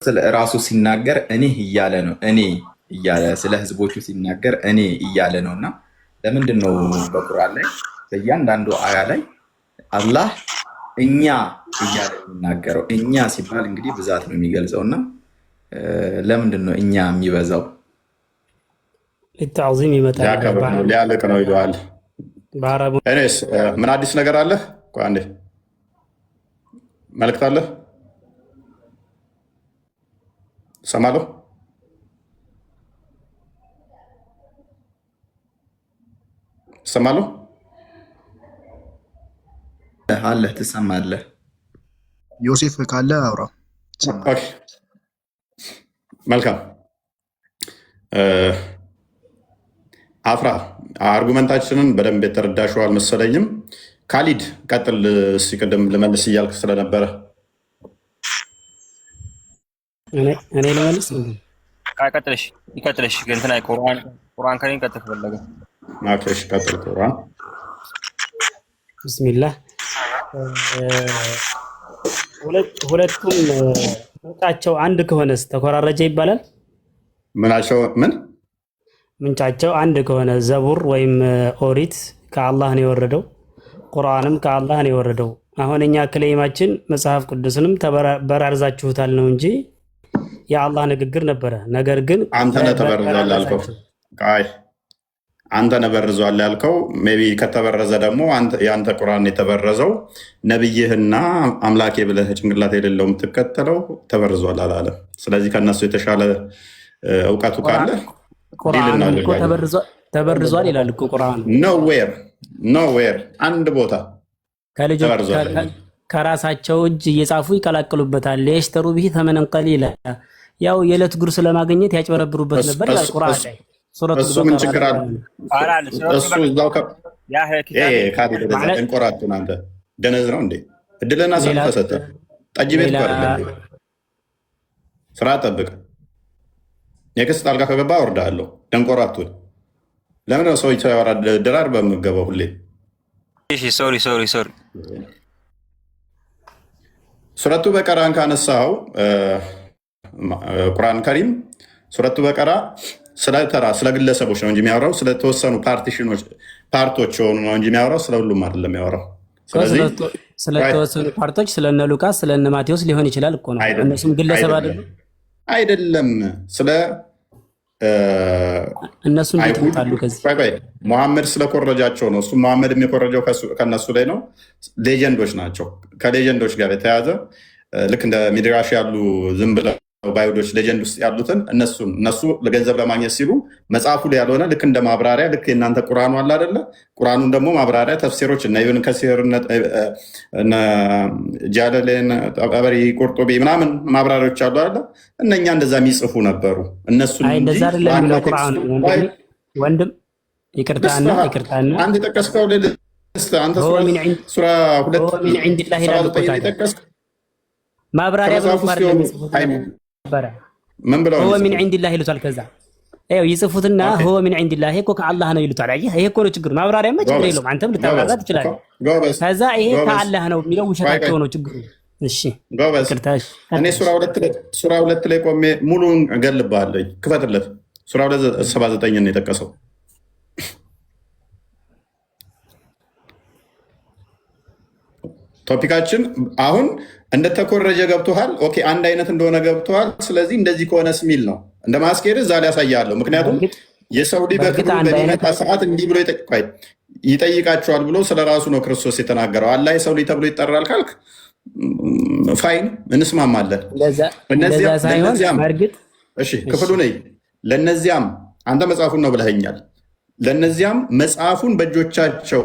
ስለ ራሱ ሲናገር እኔ እያለ ነው። እኔ እያለ ስለ ህዝቦቹ ሲናገር እኔ እያለ ነው። እና ለምንድን ነው በቁርአን ላይ በእያንዳንዱ አያ ላይ አላህ እኛ እያለ የሚናገረው? እኛ ሲባል እንግዲህ ብዛት ነው የሚገልጸው። እና ለምንድን ነው እኛ የሚበዛው? ለተዕዚም ይመጣል ሊያልቅ ነው ይለዋል። እኔስ ምን አዲስ ነገር አለ? አንዴ መልእክት አለ ሰማለሁ። ሰማለሁ አለህ ትሰማለህ። ዮሴፍ ካለ አውራ። መልካም አፍራ አርጉመንታችንን በደንብ የተረዳሽው አልመሰለኝም። ካሊድ ቀጥል። ሲቀደም ልመልስ እያልክ ስለነበረ እኔ ልመልስ። ቀጥለሽ እንትና ቁርአን ከሪም ቀጥል ፈለገ። ማከሽ ቀጥል ቁርአን። ቢስሚላህ ሁለቱም ምንጫቸው አንድ ከሆነስ ተኮራረጀ ይባላል? ምናቸው ምን ምንጫቸው አንድ ከሆነ ዘቡር ወይም ኦሪት ከአላህ ነው የወረደው፣ ቁርአንም ከአላህ ነው የወረደው። አሁን እኛ ክሌማችን መጽሐፍ ቅዱስንም ተበራርዛችሁታል ነው እንጂ የአላህ ንግግር ነበረ። ነገር ግን አንተ ነህ ተበርዟል ያልከው። አንተ ነህ በርዟል ያልከው። ሜይ ቢ ከተበረዘ ደግሞ የአንተ ቁርአን የተበረዘው ነብይህና አምላኬ ብለህ ጭንቅላት የሌለው የምትከተለው ተበርዟል አላለም። ስለዚህ ከነሱ የተሻለ እውቀቱ ካለ ቁርአን እኮ ተበርዟል ይላል እኮ ቁርአን። ኖዌር አንድ ቦታ ከራሳቸው እጅ እየጻፉ ይቀላቅሉበታል። ለሽተሩ ቢሂ ተመነን ቀሊላ፣ ያው የዕለት ጉርስ ለማግኘት ያጭበረብሩበት ነበር ይላል ቁርአን ላይ። እሱ ምን ችግር አለ? እሱ እዛው እንቆራጡን። አንተ ደነዝ ነው እንዴ? እድልና ሰልፈ ሰጠ ጠጅ ቤት ስራ ጠብቅ። የክስ ጣልቃ ከገባ አወርዳለሁ። ደንቆራቱን ለምን ሰው ያወራ ድራር በምገባው ሁሌ ሶሪ ሱረቱ በቀራን ካነሳው ቁርአን ከሪም ሱረቱ በቀራ ስለ ግለሰቦች ነው እንጂ የሚያወራው ስለተወሰኑ ፓርቶች የሆኑ ነው እንጂ የሚያወራው ስለ ሁሉም አይደለም የሚያወራው። ስለተወሰኑ ፓርቶች ስለነ ሉቃስ ስለነ ማቴዎስ ሊሆን ይችላል እኮ ነው። እነሱም ግለሰብ አይደለም ስለ እነሱ እንዲጣሉ ከዚህ መሐመድ ስለኮረጃቸው ነው። እሱ መሐመድ የሚኮረጀው ከነሱ ላይ ነው። ሌጀንዶች ናቸው። ከሌጀንዶች ጋር የተያዘ ልክ እንደ ሚድራሽ ያሉ ዝም ብለው ባይሁዶች ሌጀንድ ውስጥ ያሉትን እነሱ ለገንዘብ ለማግኘት ሲሉ መጽሐፉ ላይ ያልሆነ ልክ እንደ ማብራሪያ ልክ የእናንተ ቁርአኑ አለ አይደለ? ቁርአኑን ደግሞ ማብራሪያ ተፍሲሮች እና ኢብን ከሲር ጃለሌን ጠበሪ ቁርጡቢ ምናምን ማብራሪያዎች አሉ አይደለ? እነኛ እንደዛ የሚጽፉ ነበሩ። እነሱ እንደዛ አይደለም የሚለው ቁርአኑ። ወንድም ይቅርታና አንተ የጠቀስከው አንተ ሱራ 2 ሚን ዒንዲላህ ይላል እኮ ማብራሪያ ብሎ ምን ብለው هو من عند الله ይሉታል። ከዛ ይኸው ይጽፉትና ሆ ሚን ዒንዲላህ ይሄ እኮ ከአላህ ነው ይሉታል። አየህ ይሄ እኮ ነው ችግሩ። ማብራሪያማ ችግር የለውም አንተም ልታብራራ ትችላለህ። ከዛ ይሄ ከአላህ ነው የሚለው ውሸታቸው ነው ችግሩ። እሺ እኔ ሱራ 2 ላይ ቆሜ ሙሉን እገልብሃለሁ። ክፈትለት። ሱራ 279 ነው የጠቀሰው። ቶፒካችን አሁን እንደተኮረጀ ገብቶሃል። ኦኬ አንድ አይነት እንደሆነ ገብቶሃል። ስለዚህ እንደዚህ ከሆነስ ሚል ነው እንደ ማስኬድ እዛ ላይ ያሳያለሁ። ምክንያቱም የሰው ልጅ በክብሩ በሚመጣ ሰዓት እንዲህ ብሎ ይጠይቃቸዋል ብሎ ስለራሱ ነው ክርስቶስ የተናገረው። አላህ የሰው ልጅ ተብሎ ይጠራል ካልክ ፋይን እንስማማለን። እሺ ክፍሉ ነይ ለነዚያም አንተ መጽሐፉን ነው ብለኸኛል። ለነዚያም መጽሐፉን በእጆቻቸው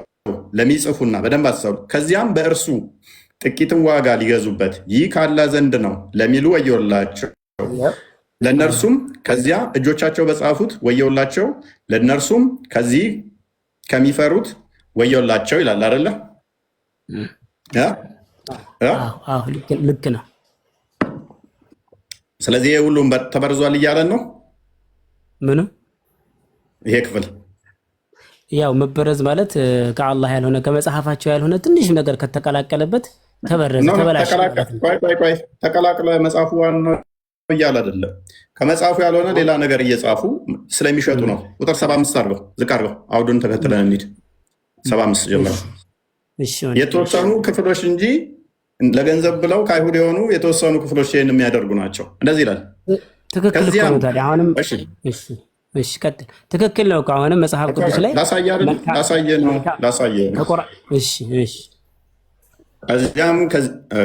ለሚጽፉና በደንብ አስተውሉ፣ ከዚያም በእርሱ ጥቂትን ዋጋ ሊገዙበት ይህ ካላህ ዘንድ ነው ለሚሉ ወየውላቸው። ለእነርሱም ከዚያ እጆቻቸው በጻፉት ወየውላቸው፣ ለእነርሱም ከዚህ ከሚፈሩት ወየውላቸው ይላል አይደለ? ልክ ነው። ስለዚህ ይሄ ሁሉም ተበርዟል እያለን ነው። ምንም ይሄ ክፍል ያው መበረዝ ማለት ከአላህ ያልሆነ ከመጽሐፋቸው ያልሆነ ትንሽ ነገር ከተቀላቀለበት ተበረዘ፣ ተበላሸ። ተቀላቅለ መጽሐፉ ዋናው እያለ አይደለም። ከመጽሐፉ ያልሆነ ሌላ ነገር እየጻፉ ስለሚሸጡ ነው። ቁጥር 75 አድርገው ዝቅ አድርገው አውዱን ተከትለን እንሂድ። 75 ጀምረው የተወሰኑ ክፍሎች እንጂ ለገንዘብ ብለው ከአይሁድ የሆኑ የተወሰኑ ክፍሎች ይህን የሚያደርጉ ናቸው። እንደዚህ ይላል። ትክክል እኮ ነው። ታዲያ አሁንም እሺ ቀጥል። ትክክል ነው። አሁንም መጽሐፍ ቅዱስ ላይ ላሳየ ነው።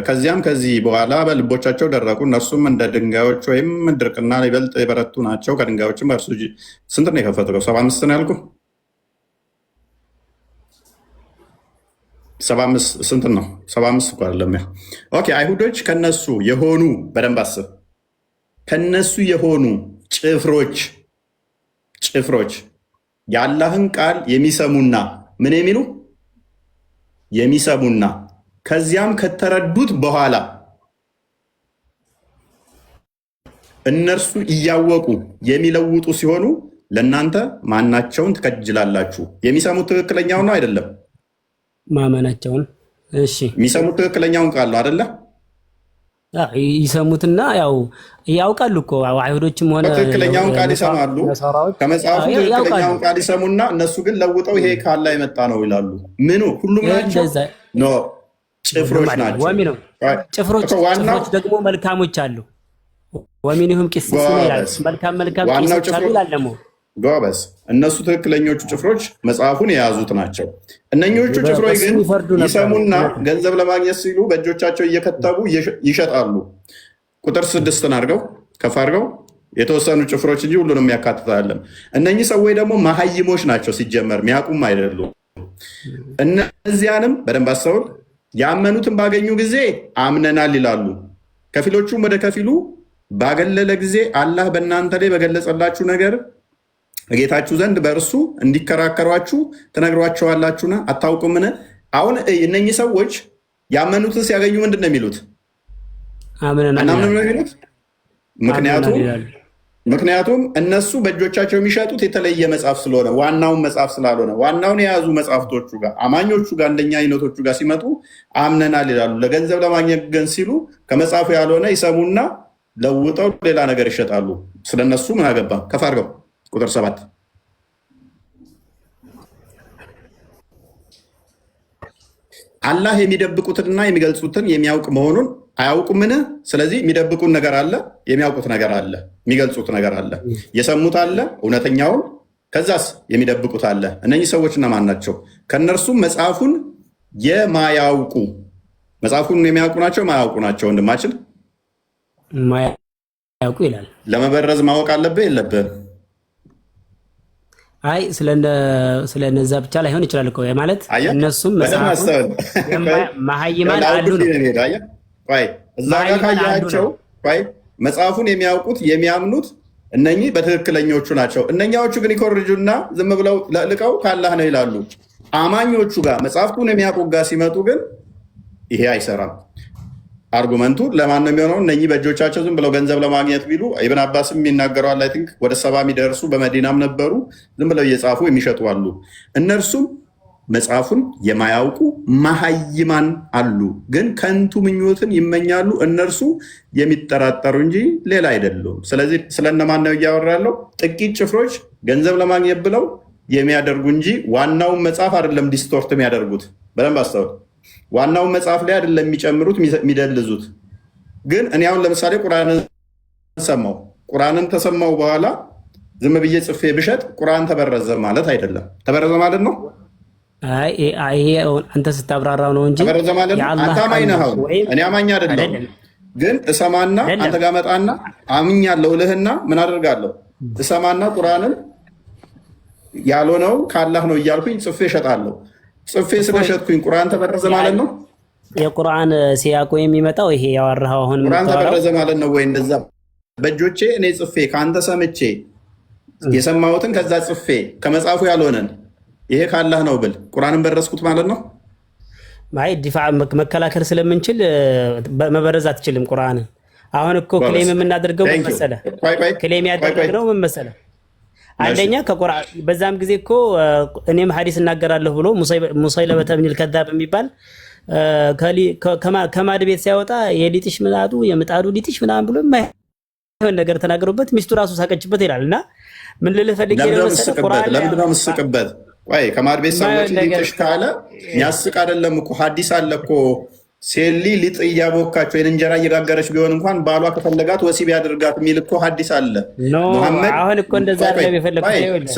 ከዚያም ከዚህ በኋላ በልቦቻቸው ደረቁ፣ እነርሱም እንደ ድንጋዮች ወይም ድርቅና ይበልጥ የበረቱ ናቸው። ከድንጋዮችም እርሱ ስንት ነው የከፈተው? 75 ነው ያልኩህ። 75 ስንት ነው? 75 እኮ አይደለም። ኦኬ አይሁዶች ከነሱ የሆኑ በደንብ አስብ። ከነሱ የሆኑ ጭፍሮች የአላህን ቃል የሚሰሙና ምን የሚሉ የሚሰሙና ከዚያም ከተረዱት በኋላ እነርሱ እያወቁ የሚለውጡ ሲሆኑ ለእናንተ ማናቸውን ትከጅላላችሁ? የሚሰሙት ትክክለኛውን ነው አይደለም? ማመናቸውን። እሺ የሚሰሙት ትክክለኛውን ቃል ነው አይደለ? ይሰሙትና ያው ያውቃሉ እኮ አይሁዶችም ሆነ ትክክለኛውን ቃል ይሰማሉ። ከመጽሐፉ ትክክለኛውን ቃል ይሰሙና እነሱ ግን ለውጠው ይሄ ካላ የመጣ ነው ይላሉ። ምኑ ሁሉም ናቸው? ኖ ጭፍሮች ናቸው። ጭፍሮች ደግሞ መልካሞች አሉ። ወሚንሁም ቂስስ ይላል። መልካም ቂሶች አሉ ይላል ደግሞ ጎበዝ። እነሱ ትክክለኞቹ ጭፍሮች መጽሐፉን የያዙት ናቸው። እነኞቹ ጭፍሮች ግን ይሰሙና ገንዘብ ለማግኘት ሲሉ በእጆቻቸው እየከተቡ ይሸጣሉ። ቁጥር 6 አድርገው ከፍ አድርገው የተወሰኑ ጭፍሮች እንጂ ሁሉንም ያካትታለን። እነኚህ ሰዎች ደግሞ መሀይሞች ናቸው። ሲጀመር ሚያውቁም አይደሉም። እነዚያንም በደንብ አስተውል። ያመኑትን ባገኙ ጊዜ አምነናል ይላሉ። ከፊሎቹም ወደ ከፊሉ ባገለለ ጊዜ አላህ በእናንተ ላይ በገለጸላችሁ ነገር ጌታችሁ ዘንድ በእርሱ እንዲከራከሯችሁ ትነግሯቸዋላችሁና አታውቁምን? አሁን እነኚህ ሰዎች ያመኑትን ሲያገኙ ምንድን ነው የሚሉት? አናምንም ነው የሚሉት። ምክንያቱም እነሱ በእጆቻቸው የሚሸጡት የተለየ መጽሐፍ ስለሆነ ዋናውን መጽሐፍ ስላልሆነ ዋናውን የያዙ መጽሐፍቶቹ ጋር አማኞቹ ጋር እንደኛ አይነቶቹ ጋር ሲመጡ አምነናል ይላሉ። ለገንዘብ ለማግኘት ግን ሲሉ ከመጽሐፉ ያልሆነ ይሰሙና ለውጠው ሌላ ነገር ይሸጣሉ። ስለነሱ ምን አገባ? ከፍ አድርገው ቁጥር 7 አላህ የሚደብቁትንና የሚገልጹትን የሚያውቅ መሆኑን አያውቁምን? ስለዚህ የሚደብቁት ነገር አለ፣ የሚያውቁት ነገር አለ፣ የሚገልጹት ነገር አለ፣ የሰሙት አለ እውነተኛውን፣ ከዛስ የሚደብቁት አለ። እነኚህ ሰዎች እነማን ናቸው? ከእነርሱም መጽሐፉን የማያውቁ መጽሐፉን የሚያውቁ ናቸው ማያውቁ ናቸው? ወንድማችን ማያውቁ ይላል። ለመበረዝ ማወቅ አለብህ የለብህም? አይ ስለነዛ ብቻ ላይሆን ይችላል እኮ ማለት እነሱም መሀይማን አሉ ነው። እዛ ጋር ካያቸው መጽሐፉን የሚያውቁት የሚያምኑት እነኚህ በትክክለኞቹ ናቸው። እነኛዎቹ ግን ይኮርጁና ዝም ብለው ልቀው ካላህ ነው ይላሉ። አማኞቹ ጋር መጽሐፍቱን የሚያውቁ ጋር ሲመጡ ግን ይሄ አይሰራም። አርጉመንቱ ለማን ነው የሚሆነው? እነኚህ በእጆቻቸው ዝም ብለው ገንዘብ ለማግኘት ቢሉ ኢብን አባስም ይናገረዋል። አይ ቲንክ ወደ 70 የሚደርሱ በመዲናም ነበሩ ዝም ብለው እየጻፉ የሚሸጡ አሉ። እነርሱም መጽሐፉን የማያውቁ መሀይማን አሉ፣ ግን ከንቱ ምኞትን ይመኛሉ። እነርሱ የሚጠራጠሩ እንጂ ሌላ አይደሉም። ስለዚህ ስለነማን ነው እያወራ ያለው? ጥቂት ጭፍሮች ገንዘብ ለማግኘት ብለው የሚያደርጉ እንጂ ዋናውን መጽሐፍ አይደለም ዲስቶርት የሚያደርጉት። በደንብ አስተውል። ዋናውን መጽሐፍ ላይ አይደለም የሚጨምሩት የሚደልዙት። ግን እኔ አሁን ለምሳሌ ቁርአንን ሰማው፣ ቁርአንን ተሰማው በኋላ ዝም ብዬ ጽፌ ብሸጥ ቁርአን ተበረዘ ማለት አይደለም። ተበረዘ ማለት ነው አንተ ስታብራራው ነው እንጂ ተበረዘ ማለት ነው። አንተ አማኝ ነህ፣ እኔ አማኝ አይደለም። ግን እሰማና አንተ ጋር መጣና አምኛለሁ ልህና ምን አደርጋለሁ? እሰማና ቁርአንን ያልሆነው ከአላህ ነው እያልኩኝ ጽፌ እሸጣለሁ። ጽፌ ስለሸጥኩኝ ቁርአን ተበረዘ ማለት ነው። የቁርአን ሲያቆ የሚመጣው ይሄ ያወራኸው አሁን ቁርአን ተበረዘ ማለት ነው ወይ? እንደዛ በእጆቼ እኔ ጽፌ ከአንተ ሰምቼ የሰማሁትን ከዛ ጽፌ ከመጽሐፉ ያልሆነን ይሄ ካላህ ነው ብል ቁርአንን በረስኩት ማለት ነው። ማይ ዲፋዕ መከላከል ስለምንችል መበረዝ አትችልም ቁርአንን። አሁን እኮ ክሌም የምናደርገው ምን መሰለህ? ክሌም ያደረግነው ምን መሰለህ? አንደኛ ከቁርአን በዛም ጊዜ እኮ እኔም ሐዲስ እናገራለሁ ብሎ ሙሰይለመተ ብኒል ከዛብ የሚባል ከማድ ቤት ሲያወጣ የሊጥሽ ምጣዱ የምጣዱ ሊጥሽ ምናምን ብሎ የማይሆን ነገር ተናገሩበት። ሚስቱ ራሱ ሳቀችበት ይላል። እና ምን ልልህ ፈልጌ ነው መሰለህ? ቁርአን ለምንድን ነው የምትስቅበት? ወይ ከማድ ቤት ሰዎች ሊጥሽ ካለ ያስቅ አይደለም እኮ ሐዲስ አለ እኮ። ሴሊ ሊጥ እያቦካች ወይን እንጀራ እየጋገረች ቢሆን እንኳን ባሏ ከፈለጋት ወሲብ ያደርጋት የሚል እኮ ሐዲስ አለ። ሙሐመድ አሁን እኮ እንደዛ አይደለም የፈለኩት።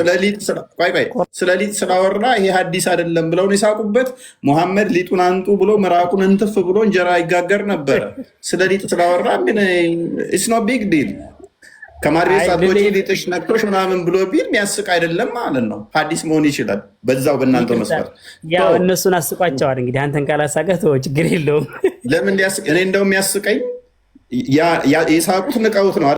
ስለ ሊጥ ስላወራ ይሄ ሐዲስ አይደለም ብለው ነው የሳቁበት። ሙሐመድ ሊጡን አንጡ ብሎ ምራቁን እንትፍ ብሎ እንጀራ ይጋገር ነበረ። ስለ ሊጥ ስላወራ ምን ኢትስ ኖ ቢግ ዲል። ከማድ ቤት ሳትወጪ ሊጥሽ ነክቶሽ ምናምን ብሎ ቢል የሚያስቅ አይደለም ማለት ነው። ሐዲስ መሆን ይችላል በዛው በእናንተ መስፈር። ያው እነሱን አስቋቸዋል። እንግዲህ አንተን ካላሳቀህ ተወው፣ ችግር የለውም። ለምን እንዲያስቅ? እኔ እንደውም ያስቀኝ የሳቁት ንቀውት ነው።